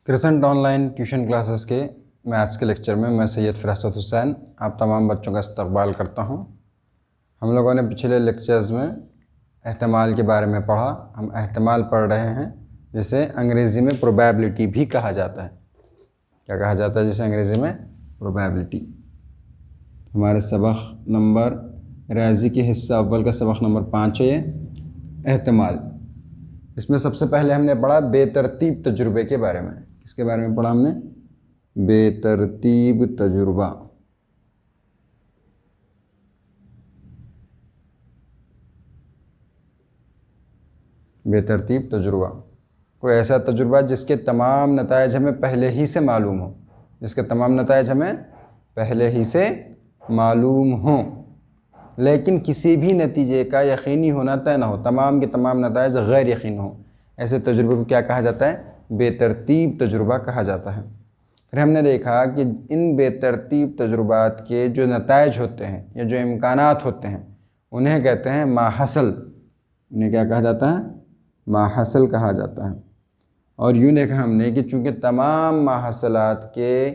Crescent online tuition classes के maths के lecture में मैं सैयद फ़िरासत हुसैन आप तमाम बच्चों का इस्तकबाल करता हूं। हम लोगों ने पिछले लेक्चर्स में एहतमाल के बारे में पढ़ा। हम एहतमाल पढ़ रहे हैं जिसे अंग्रेज़ी में प्रोबेबिलिटी भी कहा जाता है। क्या कहा जाता है जिसे अंग्रेज़ी में? प्रोबेबिलिटी। हमारे सबक नंबर रियाजी के हिस्सा अव्वल का सबक नंबर 5 है ये एहतमाल। इसमें सबसे पहले हमने पढ़ा बेतरतीब तजुर्बे के बारे में। किसके बारे में पढ़ा हमने? बेतरतीब तजुर्बा। बेतरतीब तजुर्बा कोई ऐसा तजुर्बा जिसके तमाम नताइज हमें पहले ही से मालूम हो, जिसके तमाम नताइज हमें पहले ही से मालूम हों, लेकिन किसी भी नतीजे का यकीनी होना तय ना हो, तमाम के तमाम नताइज गैर यकीन हो। ऐसे तजुर्बे को क्या कहा जाता है? बेतरतीब तजुर्बा कहा जाता है। फिर हमने देखा कि इन बेतरतीब तजुर्बात के जो नताइज होते हैं या जो इम्कानात होते हैं उन्हें कहते हैं माहसल। उन्हें क्या कहा जाता है? माहसल कहा जाता है। और यूँ देखा हमने कि चूँकि तमाम माहसलात के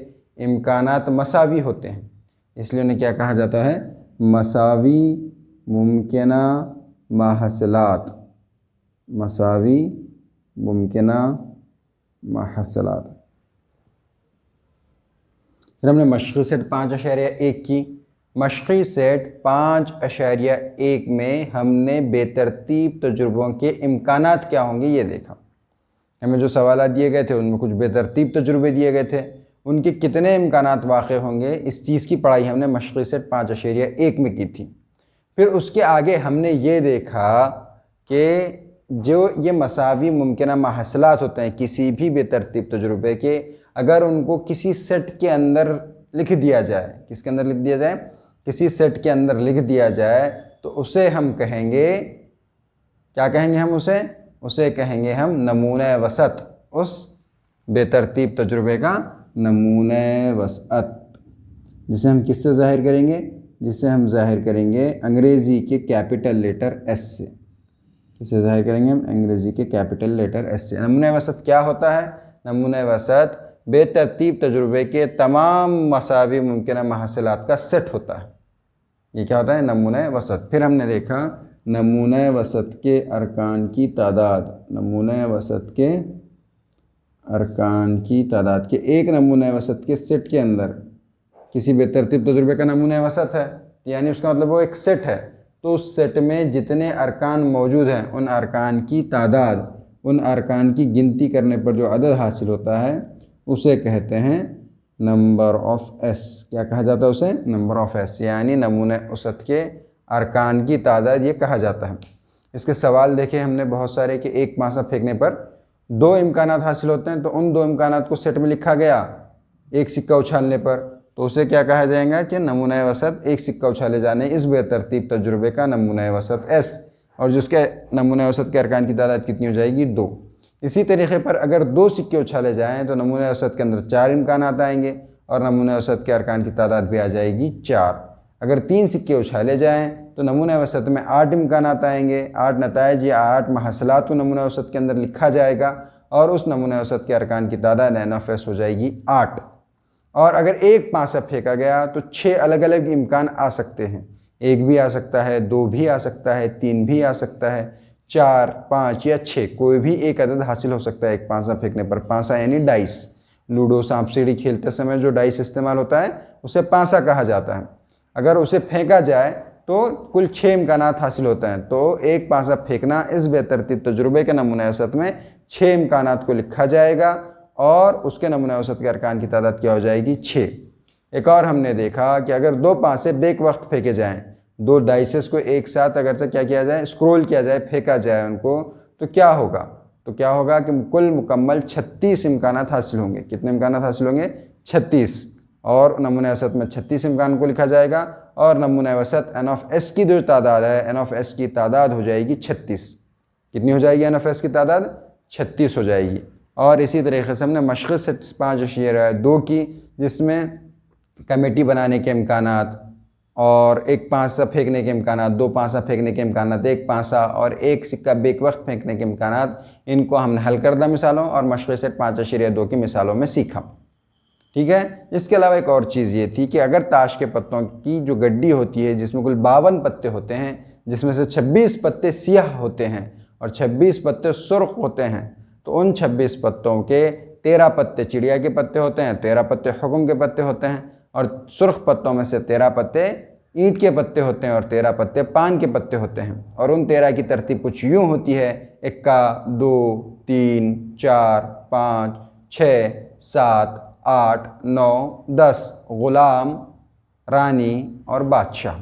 इम्कानात मसावी होते हैं इसलिए उन्हें क्या कहा जाता है? मसावी मुमकिना माहसलात। मसावी मुमकिना माहसलात। फिर हमने मशक़ी सेट 5.1 की। मशक़ी सेट 5.1 में हमने बेतरतीब तजुर्बों के इम्कानात क्या होंगे ये देखा। हमें जो सवाल दिए गए थे उनमें कुछ बेतरतीब तजुर्बे दिए गए थे, उनके कितने इम्कानात वाक़ होंगे इस चीज़ की पढ़ाई हमने मशक़ी सेट 5.1 में की थी। फिर उसके आगे हमने ये देखा कि जो ये मसावी मुमकिना माहसलात होते हैं किसी भी बेतरतीब तजुर्बे के, अगर उनको किसी सेट के अंदर लिख दिया जाए, किसके अंदर लिख दिया जाए? किसी सेट के अंदर लिख दिया जाए तो उसे हम कहेंगे, क्या कहेंगे हम उसे? उसे कहेंगे हम नमूने वसत। उस बेतरतीब तजुर्बे का नमूने वसत, जिसे हम किससे ज़ाहिर करेंगे? जिसे हम ज़ाहिर करेंगे अंग्रेज़ी के कैपिटल लेटर एस से। किसे ज़ाहिर करेंगे हम? अंग्रेज़ी के कैपिटल लेटर एस से। नमूने वसत क्या होता है? नमूने वसत बेतरतीब तजुर्बे के तमाम मसावी मुमकिन महसलात का सेट होता है। ये क्या होता है? नमूने वसत। फिर हमने देखा नमूने वसत के अरकान की तादाद। नमूने वसत के अरकान की तादाद के एक नमूने वसत के सेट के अंदर किसी बेतरतीब तजुर्बे का नमूने वसत है, यानी उसका मतलब वो एक सेट है, तो उस सेट में जितने अरकान मौजूद हैं उन अरकान की तादाद, उन अरकान की गिनती करने पर जो अदद हासिल होता है उसे कहते हैं नंबर ऑफ़ एस। क्या कहा जाता है उसे? नंबर ऑफ़ एस, यानी नमूने वसत के अरकान की तादाद ये कहा जाता है। इसके सवाल देखे हमने बहुत सारे कि एक पासा फेंकने पर 2 इम्कानात हासिल होते हैं, तो उन 2 इम्कानात को सेट में लिखा गया एक सिक्का उछालने पर, तो उसे क्या कहा जाएगा कि नमूना वसत एक सिक्का उछाले जाने इस बेतरतीब तजुर्बे का नमूना वसत एस, और जिसके नमूना वसत के अरकान की तादाद कितनी हो जाएगी? 2। इसी तरीके पर अगर 2 सिक्के उछाले जाएँ तो नमूना वसत के अंदर 4 इम्कानात आएंगे और नमूना वसत के अरकान की तादाद भी आ जाएगी 4। अगर 3 सिक्के उछाले जाएँ तो नमूना वसत में 8 इम्कानात आएंगे, 8 नताइज या 8 महसलात को नमूना वसत के अंदर लिखा जाएगा और उस नमूना वसत के अरकान की तादाद NF हो जाएगी 8। और अगर एक पासा फेंका गया तो 6 अलग अलग इम्कान आ सकते हैं। 1 भी आ सकता है, 2 भी आ सकता है, 3 भी आ सकता है, 4, 5 या 6 कोई भी एक अदद हासिल हो सकता है एक पासा फेंकने पर। पासा यानी डाइस। लूडो सांप सीढ़ी खेलते समय जो डाइस इस्तेमाल होता है उसे पासा कहा जाता है। अगर उसे फेंका जाए तो कुल 6 इम्कानात हासिल होते हैं, तो एक पासा फेंकना इस बेतरतीब तजुर्बे के नमूना वसत में 6 इम्कानात को लिखा जाएगा और उसके नमूना वसत के अरकान की तादाद क्या हो जाएगी? 6। एक और हमने देखा कि अगर 2 पासे बेक वक्त फेंके जाएं, 2 डाइसेस को एक साथ अगर से क्या किया जाए? स्क्रॉल किया जाए, फेंका जाए उनको, तो क्या होगा? तो क्या होगा कि कुल मुकम्मल 36 इम्कानात हासिल होंगे। कितने इम्कानात हासिल होंगे? 36। और नमूना वसत में 36 इम्कान को लिखा जाएगा और नमूना वसत NF की जो तादाद है NF की तादाद हो जाएगी 36। कितनी हो जाएगी NF की तादाद? 36 हो जाएगी। और इसी तरीके से हमने मशक़ी सेट 5.2 की, जिसमें कमेटी बनाने के इम्कानात और एक पासा फेंकने के इम्कानात, 2 पासा फेंकने के इम्कानात, 1 पासा और 1 सिक्का बेक वक्त फेंकने के इम्कानात, इनको हमने हल करदा मिसालों और मशक़ सेट 5.2 की मिसालों में सीखा। ठीक है। इसके अलावा एक और चीज़ ये थी कि अगर ताश के पत्तों की जो गड्डी होती है जिसमें कुल 52 पत्ते होते हैं, जिसमें से 26 पत्ते सियाह होते हैं और 26 पत्ते सुर्ख होते हैं, तो उन 26 पत्तों के 13 पत्ते चिड़िया के पत्ते होते हैं, 13 पत्ते हुक्म के पत्ते होते हैं और सुर्ख पत्तों में से 13 पत्ते ईंट के पत्ते होते हैं और 13 पत्ते पान के पत्ते होते हैं। और उन 13 की तरतीब कुछ यूँ होती है: 1, 2, 3, 4, 5, 6, 7, 8, 9, 10 ग़ुलाम, रानी और बादशाह।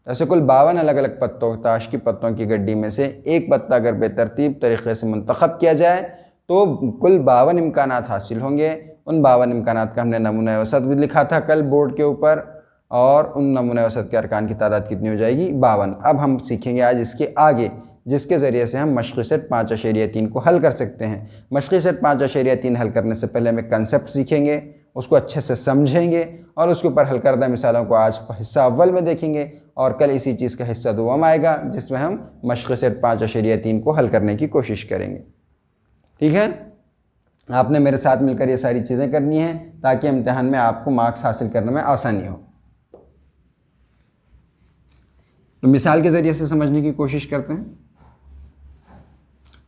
ऐसे कुल 52 अलग अलग पत्तों, ताश की पत्तों की गड्डी में से एक पत्ता अगर बेतरतीब तरीक़े से मुंतखब किया जाए तो कुल 52 इम्कानात हासिल होंगे। उन 52 इम्कानात का हमने नमूना वसत भी लिखा था कल बोर्ड के ऊपर, और उन नमूना वसत के अरकान की तादाद कितनी हो जाएगी? 52। अब हम सीखेंगे आज इसके आगे, जिसके ज़रिए से हम मशक़ सेट 5.3 को हल कर सकते हैं। मशक़ सेट 5.3 हल करने से पहले हम एक कंसेप्ट सीखेंगे, उसको अच्छे से समझेंगे और उसके ऊपर हल करदा मिसालों को आज हिस्सा अव्वल में देखेंगे और कल इसी चीज़ का हिस्सा दुआम आएगा जिसमें हम मशक़ सेट 5.3 को हल करने की कोशिश करेंगे। ठीक है। आपने मेरे साथ मिलकर ये सारी चीज़ें करनी हैं ताकि इम्तिहान में आपको मार्क्स हासिल करने में आसानी हो। तो मिसाल के ज़रिए से समझने की कोशिश करते हैं।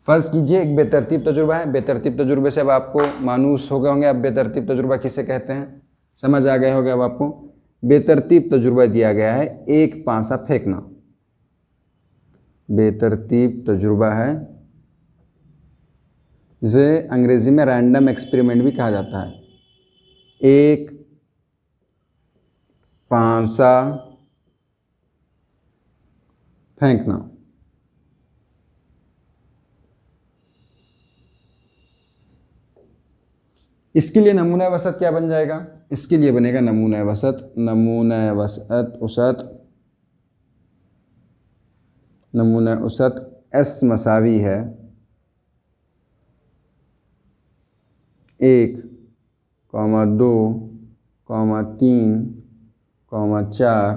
फ़र्ज़ कीजिए एक बेतरतीब तजुर्बा है। बेतरतीब तजुर्बे से अब आपको मानूस हो गए होंगे अब बेतरतीब तजुर्बा किसे कहते हैं, समझ आ गया होगा अब आपको। बेतरतीब तजुर्बा दिया गया है 1 पासा फेंकना। बेतरतीब तजुर्बा है जिसे अंग्रेज़ी में रैंडम एक्सपेरिमेंट भी कहा जाता है। 1 पासा फेंकना। इसके लिए नमूना वसत क्या बन जाएगा? इसके लिए बनेगा नमूना वसत, नमूना वसत उसत, नमूना उसत S मसावी है 1, 2, 3, 4,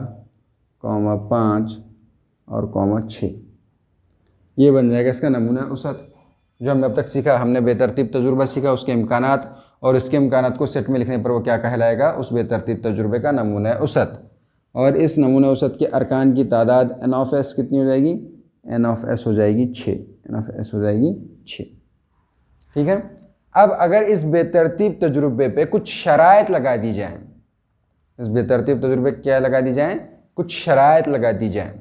5 और 6। ये बन जाएगा इसका नमूना उसत। जो हमने अब तक सीखा, हमने बेतरतीब तजुर्बा सीखा, उसके इम्कानात और इसके इम्कानात को सेट में लिखने पर वो क्या कहलाएगा? उस बेतरतीब तजुर्बे का नमूना उसत। और इस नमूना उसत के अरकान की तादाद n ऑफ s कितनी हो जाएगी? n ऑफ s हो जाएगी 6। n ऑफ s हो जाएगी 6। ठीक है। अब अगर इस बेतरतीब तजुर्बे पे कुछ शराइत लगा दी जाए, इस बेतरतीब तजुर्बे क्या लगा दी जाए? कुछ शराइत लगा दी जाए,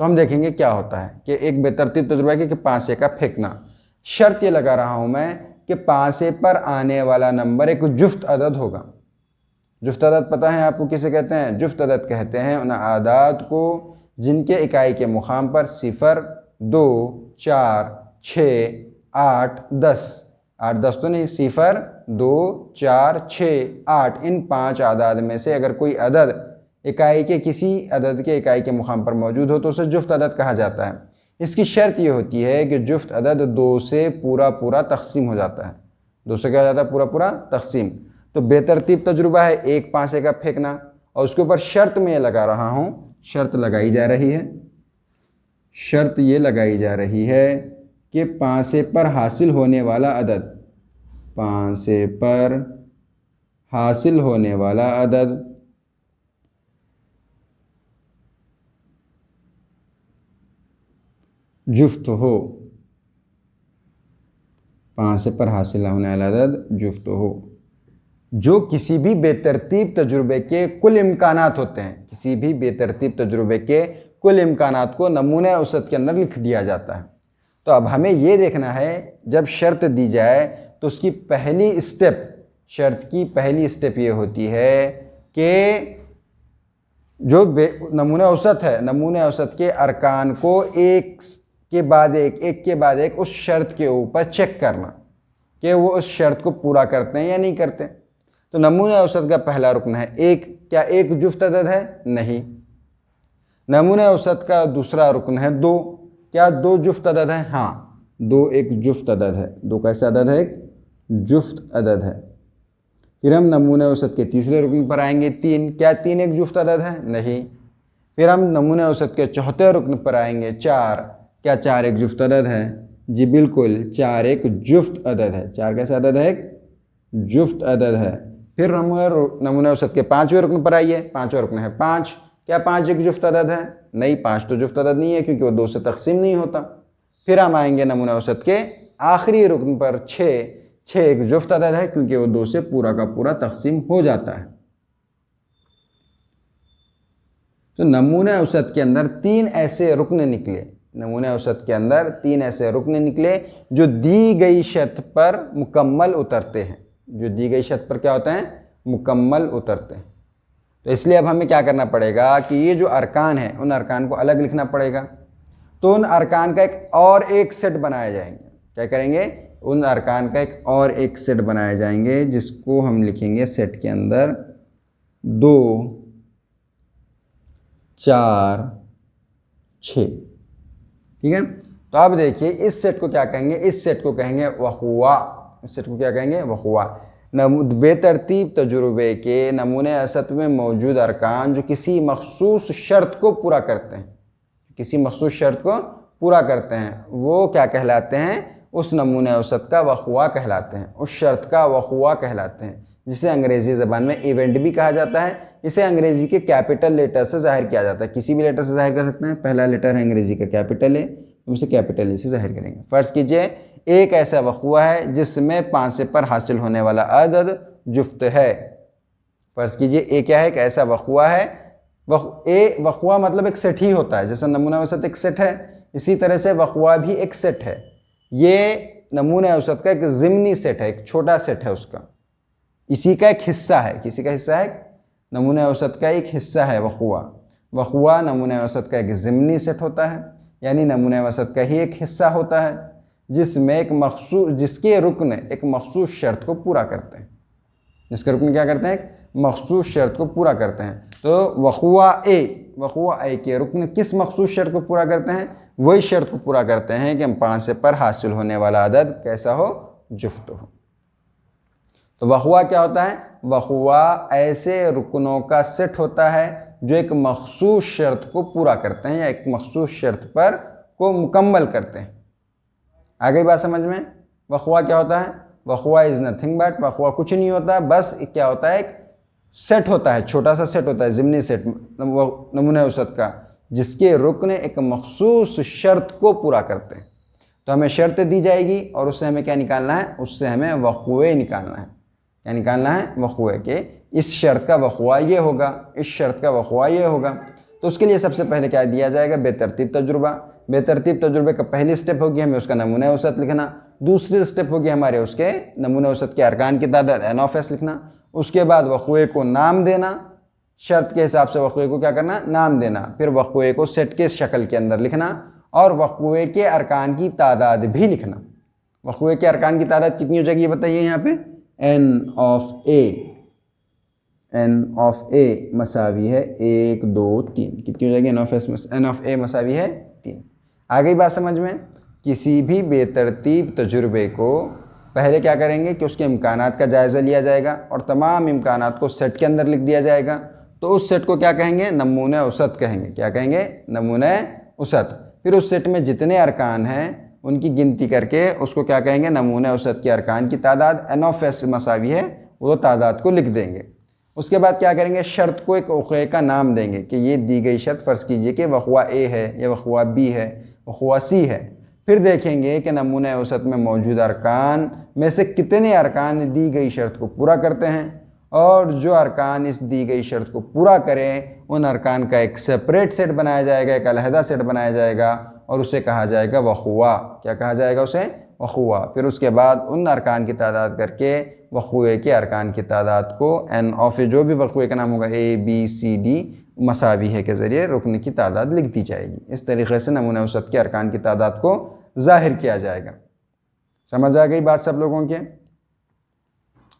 तो हम देखेंगे क्या होता है कि एक बेतरतीब तजुर्बा है कि पासे का फेंकना। शर्त ये लगा रहा हूँ मैं कि पासे पर आने वाला नंबर एक जुफ्त अदद होगा। जुफ्त अदद पता है आपको किसे कहते हैं? जुफ्त अदद कहते हैं उन आदाद को जिनके इकाई के मुकाम पर 0, 2, 4, 6, 8, 10, 8, 10 तो नहीं, 0, 2, 4, 6, 8, इन 5 आदाद में से अगर कोई अदद इकाई के किसी अदद के इकाई के मुकाम पर मौजूद हो तो उसे जुफ्त अदद कहा जाता है। इसकी शर्त ये होती है कि जुफ्त अदद 2 से पूरा पूरा तकसीम हो जाता है। 2 से क्या हो जाता है? पूरा पूरा तकसीम। तो बेतरतीब तजुर्बा है 1 पासे का फेंकना, और उसके ऊपर शर्त में ये लगा रहा हूँ, शर्त लगाई जा रही है, शर्त ये लगाई जा रही है कि पासे पर हासिल होने वाला अदद, पासे पर हासिल होने वाला अदद जुफ्त हो, पासे पर हासिल होने वाला अदद जुफ्त हो। जो किसी भी बेतरतीब तजुर्बे के कुल इम्कानात होते हैं, किसी भी बेतरतीब तजुर्बे के कुल इम्कानात को नमूने औसत के अंदर लिख दिया जाता है। तो अब हमें ये देखना है, जब शर्त दी जाए तो उसकी पहली स्टेप, शर्त की पहली स्टेप ये होती है कि जो नमूने औसत है, नमूने औसत के अरकान को एक के बाद एक उस शर्त के ऊपर चेक करना कि वो उस शर्त को पूरा करते हैं या नहीं करते। तो नमूने औसत का पहला रुकन है 1, क्या 1 जुफ्त अदद है? नहीं। नमूने औसत का दूसरा रुकन है 2, क्या 2 जुफ्त अदद है? हाँ, 2 एक जुफ्त अदद है। 2 कैसा अदद है? एक जुफ्त अदद है। फिर हम नमूने औसत के तीसरे रुकन पर आएंगे 3, क्या 3 एक जुफ्त अदद है? नहीं। फिर हम नमूने औसत के चौथे रुकन पर आएंगे 4। क्या 4 एक जुफ्त अदद है? जी बिल्कुल, 4 एक जुफ्त अदद है। 4 कैसा अदद है? एक जुफ्त अदद है। फिर नमूने औसत के 5वें रुकन पर आइए। 5वां रुकन है 5। क्या 5 एक जुफ्त अदद है? नहीं, 5 तो जुफ्त अदद नहीं है क्योंकि वो 2 से तकसीम नहीं होता। फिर हम आएंगे नमूने औसत के आखिरी रुकन पर 6। 6 एक जुफ्त अदद है क्योंकि वो 2 से पूरा का पूरा तकसीम हो जाता है। तो नमूने औसत के अंदर 3 ऐसे रुकन निकले। नमूने औसत के अंदर 3 ऐसे रुकन निकले जो दी गई शर्त पर मुकम्मल उतरते हैं। जो दी गई शर्त पर क्या होते हैं? मुकम्मल उतरते हैं। तो इसलिए अब हमें क्या करना पड़ेगा कि ये जो अरकान है उन अरकान को अलग लिखना पड़ेगा। तो उन अरकान का एक सेट बनाए जाएंगे। क्या करेंगे? उन अरकान का एक सेट बनाए जाएंगे जिसको हम लिखेंगे सेट के अंदर 2, 4, 6। ठीक है। तो अब देखिए इस सेट को क्या कहेंगे? इस सेट को कहेंगे वहुआ। इस सेट को क्या कहेंगे? वहुआ। बेतरतीब तजुर्बे के नमूने औसत में मौजूद अरकान जो किसी मखसूस शर्त को पूरा करते हैं, किसी मखसूस शर्त को पूरा करते हैं, वो क्या कहलाते हैं? उस नमूने औसत का वहुआ कहलाते हैं, उस शर्त का वहुआ कहलाते हैं, जिसे अंग्रेज़ी ज़बान में इवेंट भी कहा जाता है। इसे अंग्रेज़ी के कैपिटल लेटर से ज़ाहिर किया जाता है। किसी भी लेटर से ज़ाहिर कर सकते हैं। पहला लेटर है अंग्रेज़ी का कैपिटल ए, हम इसे कैपिटल ए से ज़ाहिर करेंगे। फ़र्ज़ कीजिए एक ऐसा वहुआ है जिसमें 5 से पर हासिल होने वाला अदद जुफ्त है। फ़र्ज़ कीजिए ए क्या है? एक ऐसा वहुआ है। वहुआ मतलब एक सेट ही होता है। जैसा नमूना औसत एक सेट है, इसी तरह से वहुआ भी एक सेट है। ये नमूने औसत का एक ज़िम्नी सेट है, एक छोटा सेट है उसका, इसी का एक हिस्सा है। किसी का हिस्सा है? नमूने औसत का एक हिस्सा है वहुआ। वहुआ नमूने औसत का एक ज़िम्नी सेट होता है, यानी नमूने औसत का ही एक हिस्सा होता है जिसमें जिसके रुकन एक मखसूस शर्त को पूरा करते हैं। जिसके रुकन क्या करते हैं? एक मखसूस शर्त को पूरा करते हैं। तो वहुआ ए के रुकन किस मखसूस शर्त को पूरा करते हैं? वही शर्त को पूरा करते हैं कि हम 5 से पर हासिल होने वाला अदद कैसा हो? जुफ्त हो। तो वहुआ क्या होता है? वहुआ ऐसे रुकनों का सेट होता है जो एक मखसूस शर्त को पूरा करते हैं या एक मखसूस शर्त पर को मुकम्मल करते हैं। आ गई बात समझ में? वहुआ क्या होता है? वहुआ इज़ नथिंग बट, वहुआ कुछ नहीं होता, बस क्या होता है? एक सेट होता है, छोटा सा सेट होता है, ज़िम्नी सेट नमूने औसत का, जिसके रुकन एक मखसूस शर्त को पूरा करते हैं। तो हमें शर्त दी जाएगी और उससे हमें क्या निकालना है? उससे हमें वहुए निकालना है। क्या निकालना है? वहुए के इस शर्त का वहुआ ये होगा, इस शर्त का वहुआ ये होगा। तो उसके लिए सबसे पहले क्या दिया जाएगा? बेतरतीब तजुर्बा। बेतरतीब तजुर्बे का पहली स्टेप होगी हमें उसका नमूने औसत लिखना। दूसरी स्टेप होगी हमारे उसके नमूने औसत के अरकान की तादाद NOF लिखना। उसके बाद वहुए को नाम देना, शर्त के हिसाब से वहुए को क्या करना? नाम देना। फिर वहुए को सेट के शक्ल के अंदर लिखना और वहुए के अरकान की तादाद भी लिखना। वहुए के अरकान की तादाद कितनी हो जाएगी ये बताइए यहाँ पे? N मसावी है 1, 2, 3। कितनी हो जाएगी? N मसावी है 3। आ गई बात समझ में? किसी भी बेतरतीब तजुर्बे को पहले क्या करेंगे कि उसके इम्कानात का जायज़ा लिया जाएगा और तमाम इम्कानात को सेट के अंदर लिख दिया जाएगा। तो उस सेट को क्या कहेंगे? नमूने औसत कहेंगे। क्या कहेंगे? नमूने औसत। फिर उस सेट में जितने अरकान हैं उनकी गिनती करके उसको क्या कहेंगे? नमूने औसत के अरकान की तादाद NOF मसावी है, वो तादाद को लिख देंगे। उसके बाद क्या करेंगे? शर्त को एक वहुए का नाम देंगे कि ये दी गई शर्त फ़र्ज़ कीजिए कि वहुआ ए है या वहुआ बी है, वहुआ सी है। फिर देखेंगे कि नमूने औसत में मौजूद अरकान में से कितने अरकान दी गई शर्त को पूरा करते हैं, और जो अरकान इस दी गई शर्त को पूरा करें उन अरकान का एक सेपरेट सेट बनाया जाएगा, एक अलहदा सेट बनाया जाएगा और उसे कहा जाएगा वहुआ। क्या कहा जाएगा उसे? वहुआ। फिर उसके बाद उन अरकान की तादाद करके वहुए के अरकान की तादाद को NOF जो भी वहुए का नाम होगा ABCD मसावी है के ज़रिए रुकन की तादाद लिख दी जाएगी। इस तरीके से नमूने औसत के अरकान की तादाद को ज़ाहिर किया जाएगा। समझ आ गई बात सब लोगों के?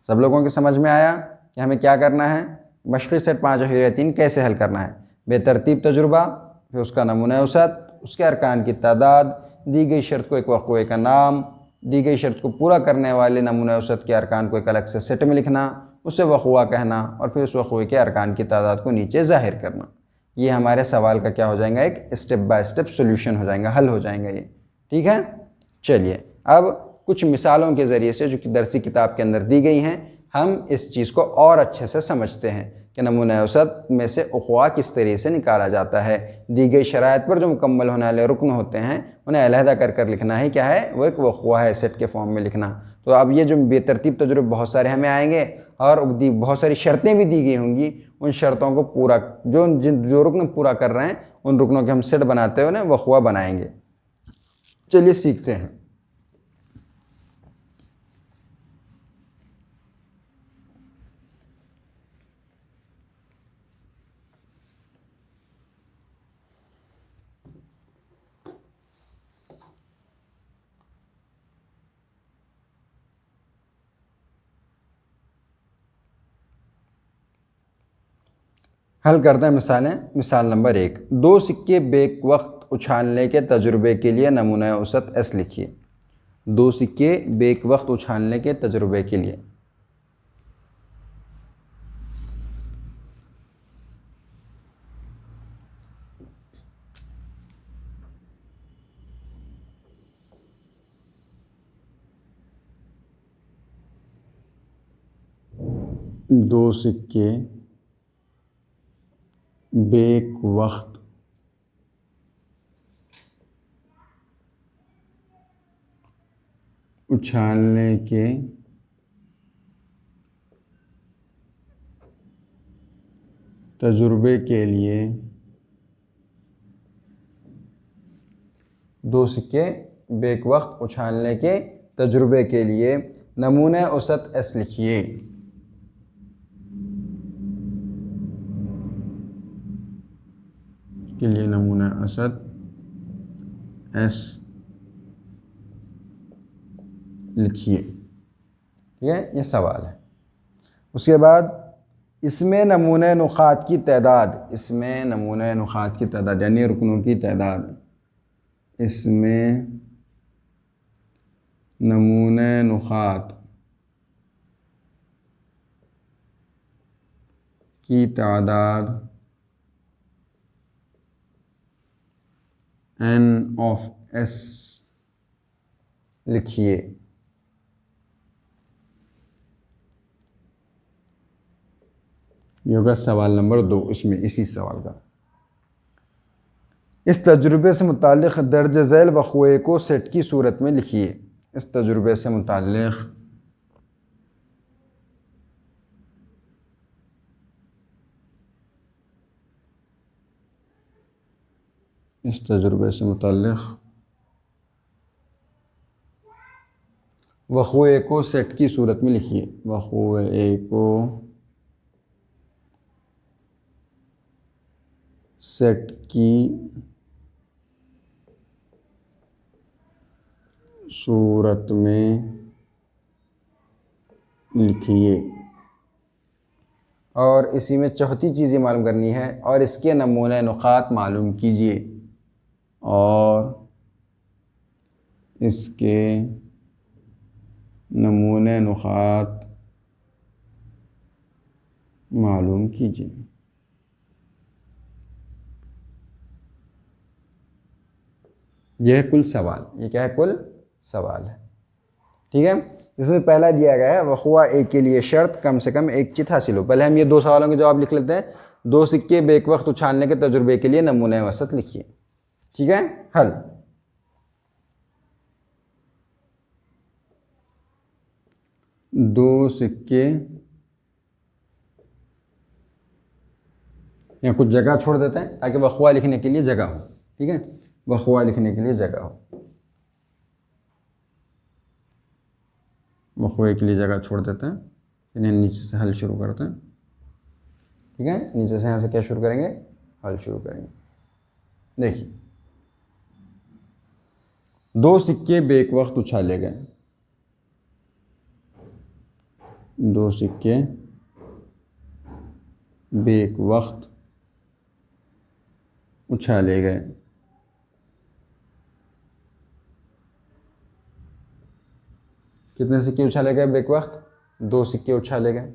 सब लोगों के समझ में आया कि हमें क्या करना है? मशक़ी सेट 5/3 कैसे हल करना है? बेतरतीब तजुर्बा, फिर उसका नमूने औसत, उसके अरकान की तादाद, दी गई शर्त को एक वहुए का नाम, दी गई शर्त को पूरा करने वाले नमूने औसत के अरकान को एक अलग से सेट में लिखना, उसे वहुआ कहना और फिर उस वहुए के अरकान की तादाद को नीचे ज़ाहिर करना। ये हमारे सवाल का क्या हो जाएगा, एक स्टेप बाय स्टेप सॉल्यूशन हो जाएगा, हल हो जाएगा ये। ठीक है, चलिए अब कुछ मिसालों के ज़रिए से जो कि दरसी किताब के अंदर दी गई हैं, हम इस चीज़ को और अच्छे से समझते हैं कि नमूना औसत में से उख़्वा किस तरीके से निकाला जाता है। दी गई शराइत पर जो मुकम्मल होने वाले रुकन होते हैं उन्हें अलहदा कर कर लिखना है, क्या है वो, एक उख़्वा है, सेट के फॉर्म में लिखना। तो अब ये जो बेतरतीब तजुर्बे बहुत सारे हमें आएंगे और बहुत सारी शर्तें भी दी गई होंगी, उन शर्तों को पूरा जो रुकन पूरा कर रहे हैं उन रुकनों के हम सेट बनाते हुए उन्हें उख़्वा बनाएंगे। चलिए सीखते हैं। हल करते हैं मिसालें। मिसाल नंबर 1, 2 सिक्के बेक वक्त उछालने के तजुर्बे के लिए नमूना औसत एस लिखिए। 2 सिक्के बेक वक्त उछालने के तजुर्बे के लिए। दो सिक्के बेक वक्त उछालने के तजुर्बे के लिए। 2 सिक्के बेक वक्त उछालने के तजुर्बे के लिए नमूने औसत एस लिखिए। के लिए नमूना औसत एस लिखिए। ठीक है, ये सवाल है। उसके बाद इसमें नमूने नुकात की तादाद, इसमें नमूने नुकात की तादाद यानी रुकनों की तादाद, इसमें नमूने नुकात की तादाद n ऑफ s लिखिए। ये होगा सवाल नंबर 2। इसमें इसी सवाल का इस तजुर्बे से मुताल्लिक़ दर्ज झैल वक़्वे को सेट की सूरत में लिखिए। इस तजुर्बे से मुताल्लिक़ वक़्वे को सेट की सूरत में लिखिए। वक़्वे को सेट की सूरत में लिखिए। और इसी में चौथी चीज़ ये मालूम करनी है, और इसके नमूने नुकात मालूम कीजिए। और इसके नमूने नुकात मालूम कीजिए। यह है कुल सवाल। ये क्या है, कुल सवाल है। ठीक है, इसमें पहला दिया गया है वक़्वा ए के लिए शर्त कम से कम एक चित हासिल हो। पहले हम ये 2 सवालों के जवाब लिख लेते हैं। 2 सिक्के बेक वक्त उछालने के तजुर्बे के लिए नमूने औसत लिखिए। ठीक है, हल। दो सिक्के, यहाँ कुछ जगह छोड़ देते हैं ताकि वक़्वा लिखने के लिए जगह हो। ठीक है, वक़्वा लिखने के लिए जगह हो, वक़्वे के लिए जगह छोड़ देते हैं। इन्हें नीचे से हल शुरू करते हैं। ठीक है, नीचे से यहाँ से क्या शुरू करेंगे, हल शुरू करेंगे। देखिए, 2 सिक्के बेक वक्त उछाले गए। 2 सिक्के बेक वक्त उछाले गए। कितने सिक्के उछाले गए बेक वक्त, 2 सिक्के उछाले गए।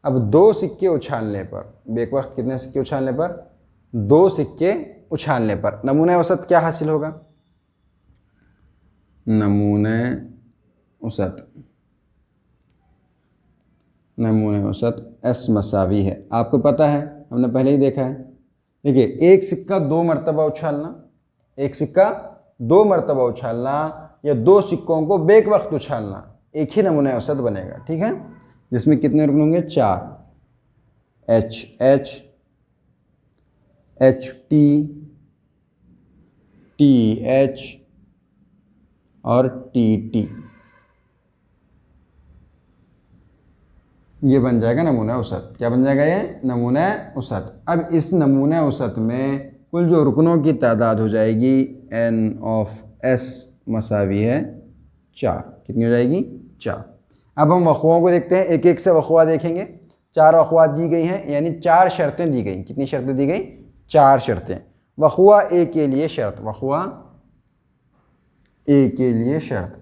अब 2 सिक्के उछालने पर, बेक वक्त कितने सिक्के उछालने पर, 2 सिक्के उछालने पर। नमूना औसत क्या हासिल होगा? नमूना औसत S मसावी है। आपको पता है, हमने पहले ही देखा है। देखिए, एक सिक्का 2 मरतबा उछालना, एक सिक्का 2 मरतबा उछालना या 2 सिक्कों को बेक वक्त उछालना, एक ही नमूना औसत बनेगा। ठीक है, जिसमें कितने रुकन होंगे? 4। HH, HT, TH और TT, ये बन जाएगा नमूना औसत। क्या बन जाएगा? ये नमूना औसत। अब इस नमूना औसत में कुल जो रुकनों की तादाद हो जाएगी N ऑफ S मसावी है 4। कितनी हो जाएगी? 4। अब हम वक़ुओं को देखते हैं, एक एक से वक़ुआ देखेंगे। 4 वक़ुआ दी गई हैं, यानी 4 शर्तें दी गई। कितनी शर्तें दी गई? 4 शर्तें। वक़ुआ ए के लिए शर्त, वक़ुआ ए के लिए शर्त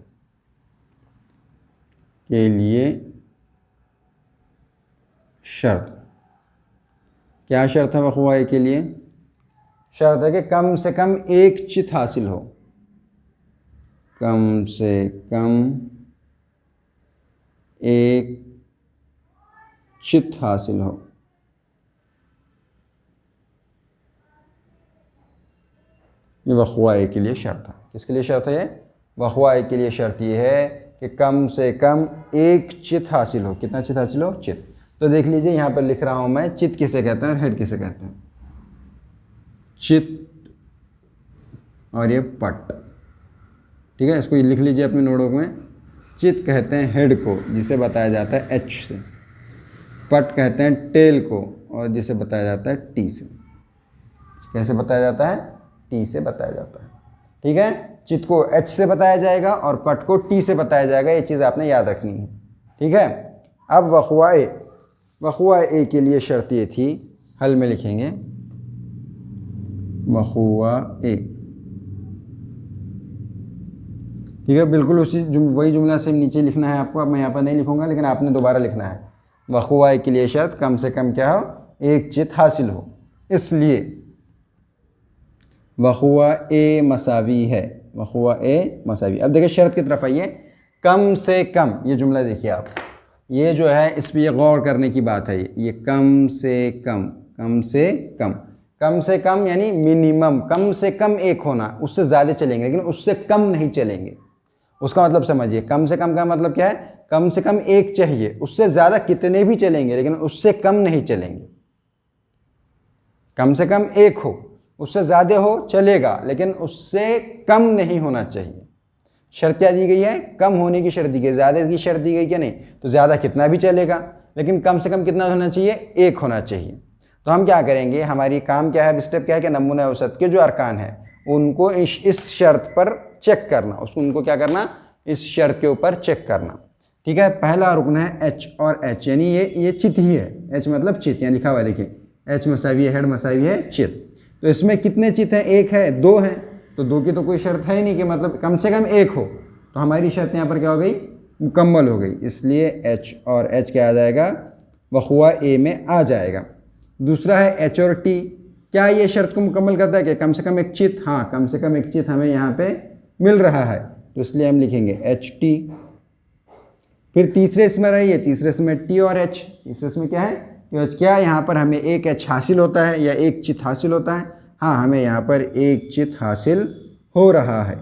क्या शर्त है? वक़ुआ ए के लिए शर्त है कि कम से कम एक चित हासिल हो, कम से कम एक चित हासिल हो। ये वक़ुआ ए के लिए शर्त है। किसके लिए शर्त है ये? वक़ुआ ए के लिए शर्त ये है कि कम से कम एक चित हासिल हो। कितना चित हासिल हो? चित। तो देख लीजिए, यहाँ पर लिख रहा हूँ मैं, चित किसे कहते हैं और हेड किसे कहते हैं। चित और ये पट। ठीक है, इसको लिख लीजिए अपने नोटबुक में। चित कहते हैं हेड को, जिसे बताया जाता है H से। पट कहते हैं टेल को, और जिसे बताया जाता है T से। कैसे बताया जाता है? T से बताया जाता है। ठीक है, चित को H से बताया जाएगा और पट को T से बताया जाएगा। ये चीज़ आपने याद रखनी है। ठीक है, अब वक़ुआ ए के लिए शर्त ये थी, हल में लिखेंगे वक़ुआ ए। ठीक है, बिल्कुल वही जुमला से नीचे लिखना है आपको। अब मैं यहाँ पर नहीं लिखूँगा, लेकिन आपने दोबारा लिखना है। वक़ुआ ए के लिए शर्त कम से कम क्या हो? एक चित हासिल हो। इसलिए वक़ुआ ए मसावी है, वक़ुआ ए मसावी। अब देखिए शर्त की तरफ आइए। कम से कम, ये जुमला देखिए आप, ये जो है इस पर गौर करने की बात है। ये कम से कम, कम से कम, कम से कम यानी मिनिमम, कम से कम एक होना। उससे ज़्यादा चलेंगे लेकिन उससे कम नहीं चलेंगे। उसका मतलब समझिए, कम से कम का मतलब क्या है? कम से कम एक चाहिए, उससे ज़्यादा कितने भी चलेंगे लेकिन उससे कम नहीं चलेंगे। कम से कम एक हो, उससे ज़्यादा हो चलेगा लेकिन उससे कम नहीं होना चाहिए। शर्त क्या दी गई है? कम होने की शर्त दी गई। ज़्यादा की शर्त दी गई क्या? नहीं। तो ज़्यादा कितना भी चलेगा लेकिन कम से कम कितना होना चाहिए? एक होना चाहिए। तो हम क्या करेंगे, हमारी काम क्या है, स्टेप क्या है कि नमूना औसत के जो अरकान हैं उनको इस शर्त पर चेक करना। उसको उनको क्या करना? इस शर्त के ऊपर चेक करना। ठीक है, पहला रुकन है H और H, यानी ये चित ही है। H मतलब चित, यहाँ लिखा हुआ देखिए, H मसावी है, हेड मसावी है चित। तो इसमें कितने चित हैं? एक है, 2 हैं। तो 2 की तो कोई शर्त है ही नहीं कि मतलब कम से कम एक हो। तो हमारी शर्त यहाँ पर क्या हो गई? मुकम्मल हो गई। इसलिए H और H क्या आ जाएगा? वक़ुआ ए में आ जाएगा। दूसरा है H और T। क्या ये शर्त को मुकम्मल करता है कि कम से कम एक चित? हाँ, कम से कम एक चित हमें यहाँ पे मिल रहा है, तो इसलिए हम लिखेंगे HT। फिर तीसरे इसमें रहिए, तीसरे इसमें T और H। तीसरे इसमें क्या है? क्या यहाँ पर हमें एक H हासिल होता है या एक चित हासिल होता है? हाँ, हमें यहाँ पर एक चित हासिल हो रहा है,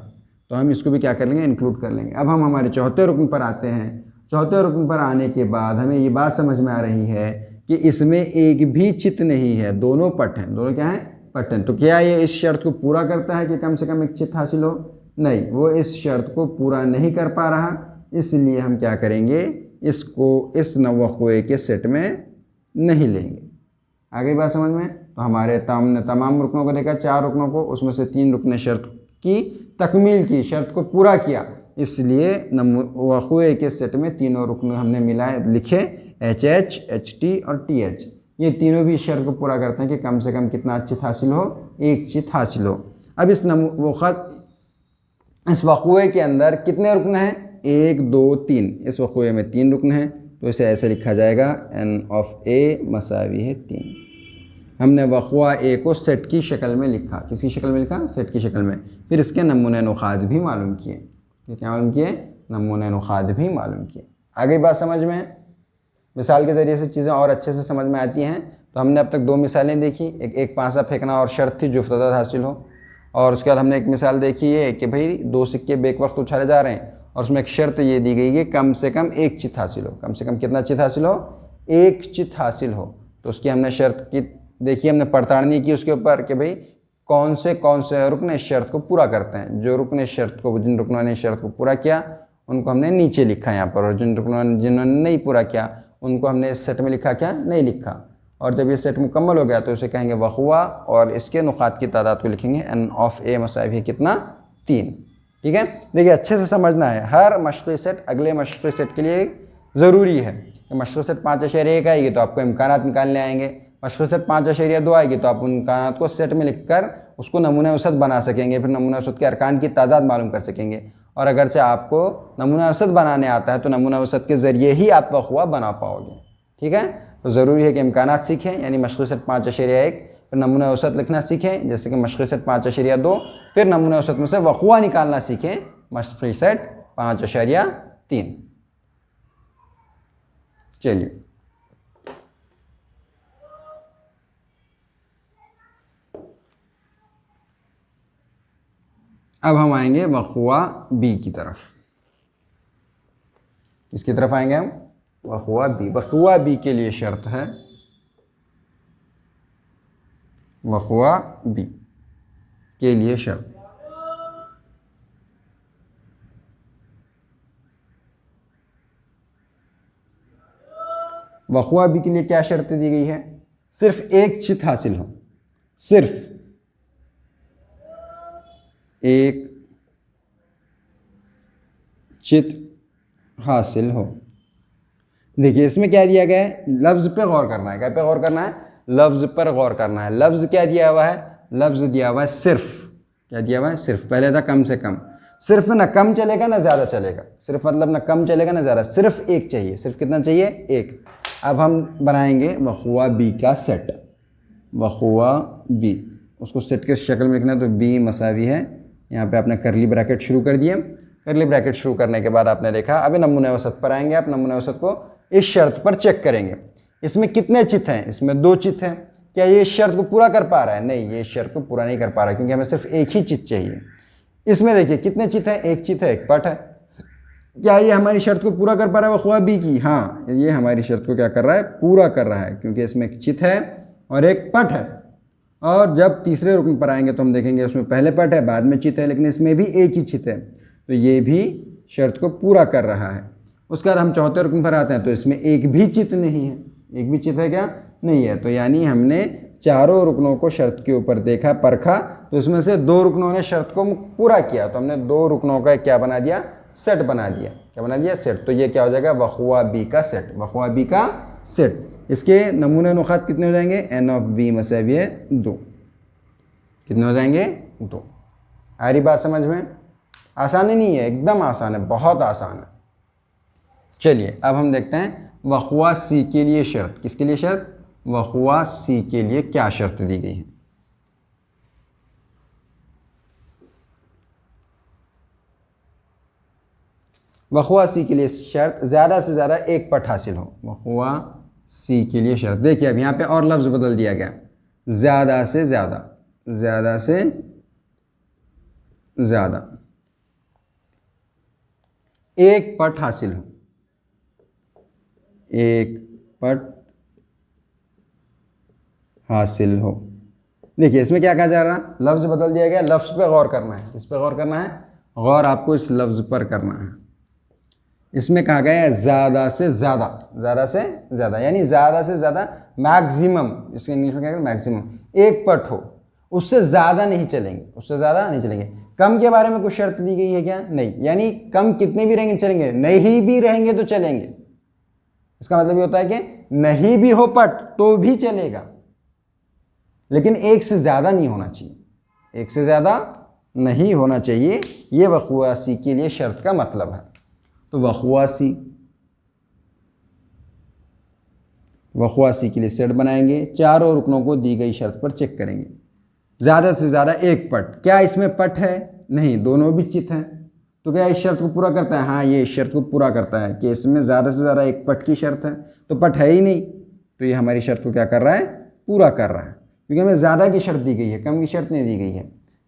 तो हम इसको भी क्या कर लेंगे? इंक्लूड कर लेंगे। अब हम हमारे चौथे रुकन पर आते हैं। चौथे रुकन पर आने के बाद हमें ये बात समझ में आ रही है कि इसमें एक भी चित नहीं है, दोनों पट हैं। दोनों क्या हैं? पट हैं। तो क्या ये इस शर्त को पूरा करता है कि कम से कम एक चित हासिल हो? नहीं, वो इस शर्त को पूरा नहीं कर पा रहा। इसलिए हम क्या करेंगे? इसको इस वक़ुए के सेट में नहीं लेंगे। आगे बात समझ में? तो हमारे तमाम रुकनों को देखा, 4 रुकनों को, उसमें से 3 रुकन ने शर्त की तकमील की, शर्त को पूरा किया। इसलिए वक़ुए के सेट में तीनों रुकन हमने मिलाए, लिखे HH, HT और TH। ये तीनों भी शर्त को पूरा करते हैं कि कम से कम कितना चित हासिल हो? एक चित हासिल हो। अब इस वक़ुए के अंदर कितने रुकन हैं? 1, 2, 3। इस वक़ुए में 3 रुकन हैं, तो इसे ऐसे लिखा जाएगा N ऑफ A मसावी है 3। हमने वक़ुआ ए को सेट की शक्ल में लिखा। किसकी शक्ल में लिखा? सेट की शक्ल में। फिर इसके नमूने नुकात भी मालूम किए। क्या मालूम किए? नमूने नुकात भी मालूम किए। आ गई बात समझ में? मिसाल के ज़रिए से चीज़ें और अच्छे से समझ में आती हैं। तो हमने अब तक 2 मिसालें देखी, एक पासा फेंकना और शर्त थी जो इफ्तादात हासिल हो, और उसके बाद हमने एक मिसाल देखी है कि भाई 2 सिक्के बेक वक्त उछाले जा रहे हैं और उसमें एक शर्त ये दी गई है कम से कम 1 चित हासिल हो। कम से कम कितना चित हासिल हो? 1 चित हासिल हो। तो उसकी हमने शर्त की देखिए, हमने पड़ताड़नी की उसके ऊपर कि भाई कौन से रुकन इस शर्त को पूरा करते हैं। जो रुकन इस शर्त को, जिन रुकनों ने इस शर्त को पूरा किया उनको हमने नीचे लिखा यहाँ पर, और जिन्होंने नहीं पूरा किया उनको हमने इस सेट में लिखा, क्या नहीं लिखा। और जब ये सेट मुकम्मल हो गया तो इसे कहेंगे वक़ुआ, और इसके नुकात की तादाद को लिखेंगे n ऑफ a मसावी कितना? 3। ठीक है, देखिए अच्छे से समझना है। हर मशक़ी सेट अगले मशक़ी सेट के लिए ज़रूरी है कि मशक़ी सेट 5.1 आएगी तो आपको इम्कानात निकालने आएंगे, मशक़ी सेट 5.2 आएगी तो आप उन इम्कानात को सेट में लिख कर उसको नमूना औसत बना सकेंगे। फिर नमूना औसत के अरकान की तादाद मालूम कर सकेंगे। और अगरचे आपको नमूना औसत बनाने आता है तो नमूना औसत के ज़रिए ही आप वक़ुआ बना पाओगे। ठीक है, तो ज़रूरी है कि इम्कानात सीखें, यानी मशक़ी सेट 5.1, फिर नमूना औसत लिखना सीखें जैसे कि मशक़ी सेट 5.2, फिर नमूना औसत में से वक़ुआ निकालना सीखें मशक़ी सेट 5.3। चलिए अब हम आएंगे वक़ुआ बी की तरफ। किसकी तरफ आएंगे हम? वक़ुआ बी। वक़ुआ बी के लिए शर्त है, वक़ुआ बी के लिए शर्त, वक़ुआ बी के लिए क्या शर्त दी गई है? सिर्फ 1 चित हासिल हो, सिर्फ 1 चित हासिल हो। देखिए इसमें क्या दिया गया है? लफ्ज़ पे गौर करना है। क्या पे गौर करना है? लफ्ज़ पर गौर करना है। लफ्ज़ क्या दिया हुआ है? लफ्ज़ दिया हुआ है सिर्फ। क्या दिया हुआ है? सिर्फ। पहले था कम से कम। सिर्फ में ना कम चलेगा ना ज़्यादा चलेगा। सिर्फ मतलब ना कम चलेगा ना ज़्यादा, सिर्फ 1 चाहिए। सिर्फ कितना चाहिए? 1। अब हम बनाएंगे वक़ुआ बी का सेट। वक़ुआ बी, उसको सेट के शक्ल में लिखना है तो बी मसावी है, यहाँ पे आपने करली ब्रैकेट शुरू कर दिए। करली ब्रैकेट शुरू करने के बाद आपने देखा अभी नमूने औसत पर आएंगे। आप नमूने औसत को इस शर्त पर चेक करेंगे, इसमें कितने चित हैं? इसमें 2 चित हैं। क्या ये इस शर्त को पूरा कर पा रहा है? नहीं, ये इस शर्त को पूरा नहीं कर पा रहा है, क्योंकि हमें सिर्फ 1 ही चित चाहिए। इसमें देखिए कितने चित हैं? 1 चित है, 1 पट है। क्या ये हमारी शर्त को पूरा कर पा रहा है वक़ुआ बी की? हाँ, ये हमारी शर्त को क्या कर रहा है? पूरा कर रहा है, क्योंकि इसमें 1 चित है और 1 पट है। और जब तीसरे रुकन पर आएंगे तो हम देखेंगे उसमें पहले पट है, बाद में चित है, लेकिन इसमें भी 1 ही चित है, तो ये भी शर्त को पूरा कर रहा है। उसके बाद हम चौथे रुकन पर आते हैं तो इसमें 1 भी चित नहीं है। 1 भी चित है क्या? नहीं है। तो यानी हमने चारों रुकनों को शर्त के ऊपर देखा, परखा, तो उसमें से 2 रुकनों ने शर्त को पूरा किया, तो हमने 2 रुकनों का क्या बना दिया? सेट बना दिया। क्या बना दिया? सेट। तो ये क्या हो जाएगा? वक़ुआ बी का सेट। वक़ुआ बी का सेट। इसके नमूने नुकात कितने हो जाएंगे? n ऑफ b मसावी है 2। कितने हो जाएंगे? 2। आ रही बात समझ में? आसानी नहीं है, एकदम आसान है, बहुत आसान है। चलिए अब हम देखते हैं वक़ुआ सी के लिए शर्त। किसके लिए शर्त? वक़ुआ सी के लिए क्या शर्त दी गई है? वक़ुआ सी के लिए शर्त ज़्यादा से ज़्यादा 1 पट हासिल हो। वक़ुआ सी के लिए शर्त, देखिए अब यहाँ पे और लफ्ज़ बदल दिया गया, ज़्यादा से ज़्यादा, ज़्यादा से ज़्यादा 1 पट हासिल हो। 1 पट हासिल हो। देखिए इसमें क्या कहा जा रहा है? लफ्ज़ बदल दिया गया, लफ्ज़ पे गौर करना है। इस पे गौर करना है, गौर आपको इस लफ्ज़ पर करना है। इसमें कहा गया है ज़्यादा से ज़्यादा, ज़्यादा से ज़्यादा, यानी ज़्यादा से ज़्यादा मैक्सिमम, इसके इंग्लिश में क्या है? मैक्सिमम 1 पट हो, उससे ज़्यादा नहीं चलेंगे, उससे ज़्यादा नहीं चलेंगे। कम के बारे में कुछ शर्त दी गई है क्या? नहीं, यानी कम कितने भी रहेंगे चलेंगे, नहीं भी रहेंगे तो चलेंगे। इसका मतलब ये होता है कि नहीं भी हो पट तो भी चलेगा, लेकिन 1 से ज़्यादा नहीं होना चाहिए, 1 से ज़्यादा नहीं होना चाहिए। ये वक़ुआ सी के लिए शर्त का मतलब है। तो वक़ुआ सी वक़ुआ सी के लिए सेट बनाएंगे, चारों रुकनों को दी गई शर्त पर चेक करेंगे। ज़्यादा से ज़्यादा एक पट, क्या इसमें पट है? नहीं, दोनों भी चित हैं। तो क्या इस शर्त को पूरा करता है? हाँ, ये इस शर्त को पूरा करता है कि इसमें ज़्यादा से ज़्यादा एक पट की शर्त है, तो पट है ही नहीं, तो ये हमारी शर्त को क्या कर रहा है? पूरा कर रहा है, क्योंकि हमें ज़्यादा की शर्त दी गई है, कम की शर्त नहीं दी गई है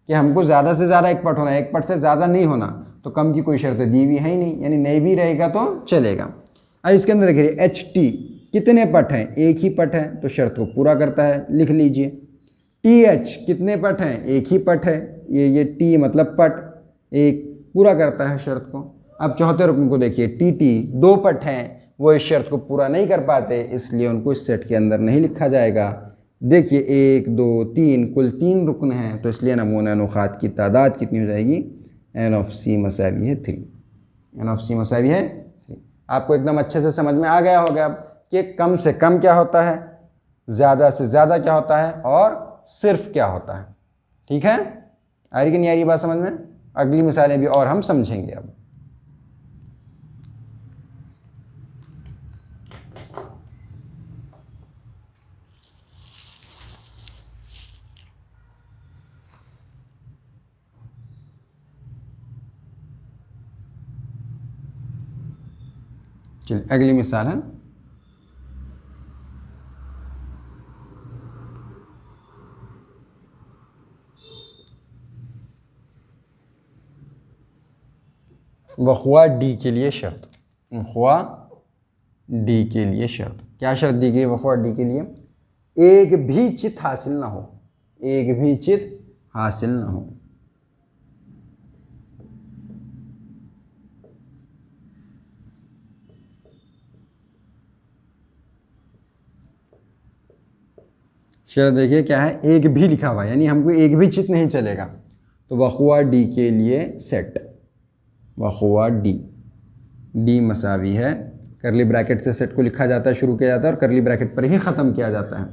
कि हमको ज़्यादा से ज़्यादा एक पट होना है, एक पट से ज़्यादा नहीं होना, तो कम की कोई शर्त दी हुई है ही नहीं, यानी नहीं भी रहेगा तो चलेगा। अब इसके अंदर देखिए एच टी कितने पट हैं? एक ही पट है, तो शर्त को पूरा करता है, लिख लीजिए। टी एच कितने पट हैं? एक ही पट है, ये टी मतलब पट, एक पूरा करता है शर्त को। अब चौथे रुकन को देखिए, टी टी दो पट हैं, वो इस शर्त को पूरा नहीं कर पाते, इसलिए उनको इस सेट के अंदर नहीं लिखा जाएगा। देखिए 1 2 3 कुल 3 रुकन हैं, तो इसलिए नमूना नुकात की तादाद कितनी हो जाएगी? एन ऑफ सी मसावी है 3। एन ऑफ सी मसावी है 3। आपको एकदम अच्छे से समझ में आ गया होगा अब कि कम से कम क्या होता है, ज़्यादा से ज़्यादा क्या होता है, और सिर्फ क्या होता है। ठीक है, आ रही कि नहीं आ रही बात समझ में? अगली मिसालें भी और हम समझेंगे अब। चलिए अगली मिसाल है, वक़ुआ डी के लिए शर्त। वक़ुआ डी के लिए शर्त, क्या शर्त दी गई वक़ुआ डी के लिए? एक भी चित हासिल ना हो, एक भी चित हासिल ना हो। शर्त देखिए क्या है, एक भी लिखा हुआ है, यानी हमको एक भी चित नहीं चलेगा। तो वक़ुआ डी के लिए सेट, वक़ुआ डी, डी मसावी है, करली ब्रैकेट से सेट को लिखा जाता है, शुरू किया जाता है और करली ब्रैकेट पर ही ख़त्म किया जाता है।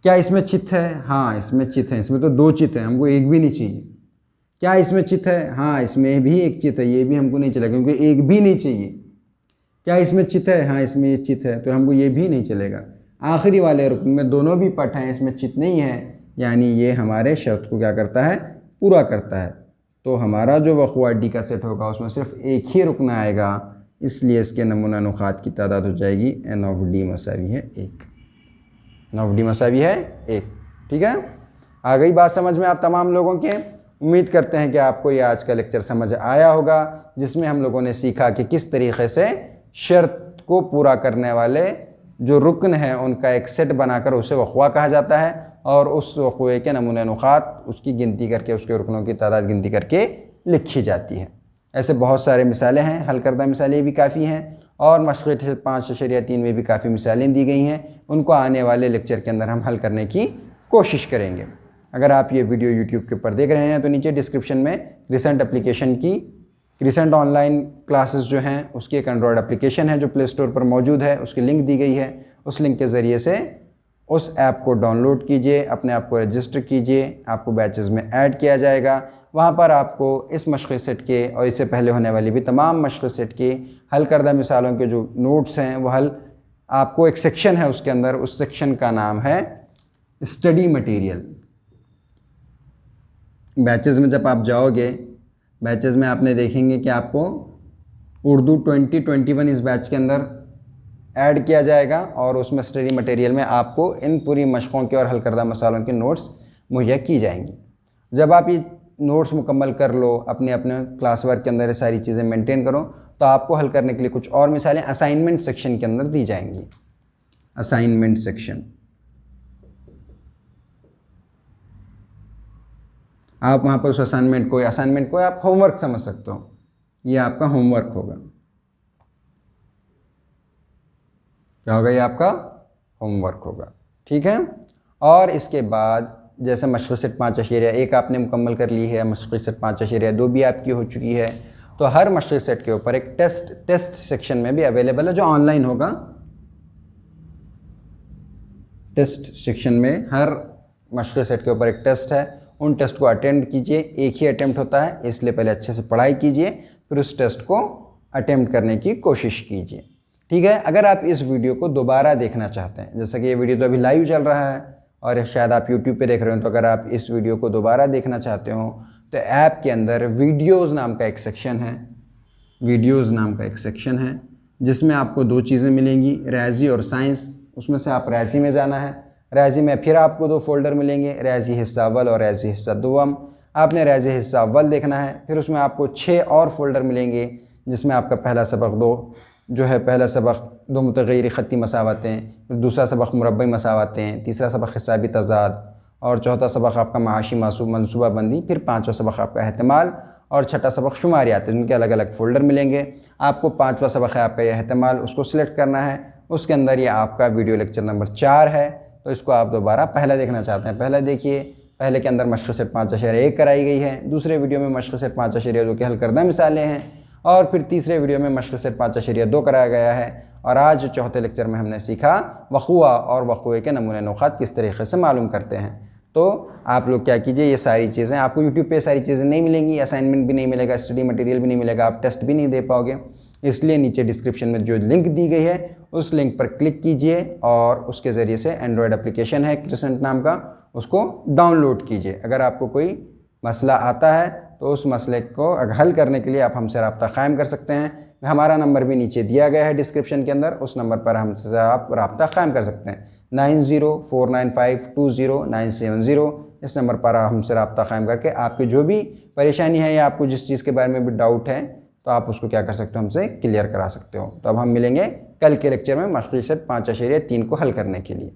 क्या इसमें चित है? हाँ, इसमें चित है, इसमें तो 2 चित हैं, हमको एक भी नहीं चाहिए। क्या इसमें चित है? हाँ, इसमें भी एक चित है, ये भी हमको नहीं चलेगा क्योंकि एक भी नहीं चाहिए। क्या इसमें चित है? हाँ, इसमें ये चित है, तो हमको ये भी नहीं चलेगा। आखिरी वाले रुकन में दोनों भी पट हैं, इसमें चित नहीं है, यानी ये हमारे शर्त को क्या करता है? पूरा करता है। तो हमारा जो वक़ुआ डी का सेट होगा उसमें सिर्फ एक ही रुकन आएगा, इसलिए इसके नमूना नुकात की तादाद हो जाएगी एन ऑफ डी मसावी है 1। एन ऑफ डी मसावी है 1। ठीक है, आ गई बात समझ में आप तमाम लोगों के? उम्मीद करते हैं कि आपको ये आज का लेक्चर समझ आया होगा, जिसमें हम लोगों ने सीखा कि किस तरीक़े से शर्त को पूरा करने वाले जो रुकन हैं उनका एक सेट बनाकर उसे वक़ुआ कहा जाता है, और उस वक़ुए के नमूने नुकात उसकी गिनती करके, उसके रुकनों की तादाद गिनती करके लिखी जाती है। ऐसे बहुत सारे मिसालें हैं, हल करदा मिसालें भी काफ़ी हैं, और मशक़ 5.3 में भी काफ़ी मिसालें दी गई हैं। उनको आने वाले लेक्चर के अंदर हम हल करने की कोशिश करेंगे। अगर आप ये वीडियो यूट्यूब के ऊपर देख रहे हैं तो नीचे डिस्क्रिप्शन में क्रिसेंट एप्लीकेशन की, क्रिसेंट ऑनलाइन क्लासेस जो हैं उसकी एक एंड्रॉयड एप्लीकेशन है जो प्ले स्टोर पर मौजूद है, उसकी लिंक दी गई है। उस लिंक के ज़रिए से उस ऐप को डाउनलोड कीजिए, अपने आप को रजिस्टर कीजिए, आपको बैचेस में ऐड किया जाएगा। वहाँ पर आपको इस मशक़ सेट के और इससे पहले होने वाली भी तमाम मशक़ सेट के हल करदा मिसालों के जो नोट्स हैं वो हल, आपको एक सेक्शन है उसके अंदर, उस सेक्शन का नाम है स्टडी मटेरियल। बैचेस में जब आप जाओगे, बैचेस में आपने देखेंगे कि आपको उर्दू 2021 इस बैच के अंदर ऐड किया जाएगा, और उसमें स्टडी मटेरियल में आपको इन पूरी मशक़ों के और हल करदा मसालों के नोट्स मुहैया की जाएंगी। जब आप ये नोट्स मुकम्मल कर लो, अपने अपने क्लास वर्क के अंदर ये सारी चीज़ें मेंटेन करो, तो आपको हल करने के लिए कुछ और मिसालें असाइनमेंट सेक्शन के अंदर दी जाएंगी। असाइनमेंट सेक्शन, आप वहाँ पर उस असाइनमेंट को आप होमवर्क समझ सकते हो, ये आपका होमवर्क होगा। क्या होगा? ये आपका होमवर्क होगा। ठीक है, और इसके बाद जैसे मशक़ सेट 5.1 आपने मुकम्मल कर ली है, मशक़ सेट 5.2 भी आपकी हो चुकी है, तो हर मशक़ सेट के ऊपर एक टेस्ट सेक्शन में भी अवेलेबल है जो ऑनलाइन होगा। टेस्ट सेक्शन में हर मशक़ सेट के ऊपर एक टेस्ट है, उन टेस्ट को अटेम्प्ट कीजिए। एक ही अटेम्प्ट होता है, इसलिए पहले अच्छे से पढ़ाई कीजिए, फिर उस टेस्ट को अटेम्प्ट करने की कोशिश कीजिए। ठीक है। अगर आप इस वीडियो को दोबारा देखना चाहते हैं, जैसा कि ये वीडियो तो अभी लाइव चल रहा है और शायद आप यूट्यूब पे देख रहे हो, तो अगर आप इस वीडियो को दोबारा देखना चाहते हो तो ऐप के अंदर वीडियोज़ नाम का एक सेक्शन है, वीडियोज़ नाम का एक सेक्शन है जिसमें आपको दो चीज़ें मिलेंगी, रैजी और साइंस। उसमें से आप रैजी में जाना है। रैजी में फिर आपको दो फोल्डर मिलेंगे, रैजी हिस्सा अव्वल और रैजी हिस्सा दुव्वम। आपने रैजी हिस्सा अव्वल देखना है, फिर उसमें आपको 6 और फोल्डर मिलेंगे जिसमें आपका पहला सबक पहला सबक दो मुतग़य्यरी ख़त्ती मसावतें, फिर दूसरा सबक मुरब्बई मसावतें, तीसरा सबक हिसाबी तज़ाद और चौथा सबक आपका माशी मनसूबाबंदी, फिर पाँचवा सबक आपका एहतमाल और छठा सबक शुमारियात। जिनके अलग अलग फ़ोल्डर मिलेंगे। आपको पाँचवा सबक है आपका यह एहतमाल, उसको सिलेक्ट करना है। उसके अंदर ये आपका वीडियो लेक्चर नंबर 4 है, तो इसको आप दोबारा पहला देखना चाहते हैं, पहला देखिए। पहले के अंदर मशक़ सेट 5.1 कराई गई है, दूसरे वीडियो में मशक़ सेट 5.2 के हल करदा मिसालें हैं, और फिर तीसरे वीडियो में मशक़ सेट 5.2 कराया गया है। और आज चौथे लेक्चर में हमने सीखा वक़ुआ और वक़ुए के नमूने नुक़ात किस तरीक़े से मालूम करते हैं। तो आप लोग क्या कीजिए, ये सारी चीज़ें आपको यूट्यूब पे सारी चीज़ें नहीं मिलेंगी, असाइनमेंट भी नहीं मिलेगा, स्टडी मटेरियल भी नहीं मिलेगा, आप टेस्ट भी नहीं दे पाओगे। इसलिए नीचे डिस्क्रिप्शन में जो लिंक दी गई है उस लिंक पर क्लिक कीजिए और उसके ज़रिए से एंड्रॉयड एप्लीकेशन है क्रिसेंट नाम का, उसको डाउनलोड कीजिए। अगर आपको कोई मसला आता है तो उस मसले को हल करने के लिए आप हमसे रब्ता कायम कर सकते हैं। हमारा नंबर भी नीचे दिया गया है डिस्क्रिप्शन के अंदर, उस नंबर पर हमसे आप रब्ता कायम कर सकते हैं। 9049520970। इस नंबर पर आप हमसे रब्ता कायम करके आपकी जो भी परेशानी है या आपको जिस चीज़ के बारे में भी डाउट है तो आप उसको क्या कर सकते हो, हमसे क्लियर करा सकते हो। तो अब हम मिलेंगे कल के लेक्चर में मशक़ सेट 5.3 को हल करने के लिए।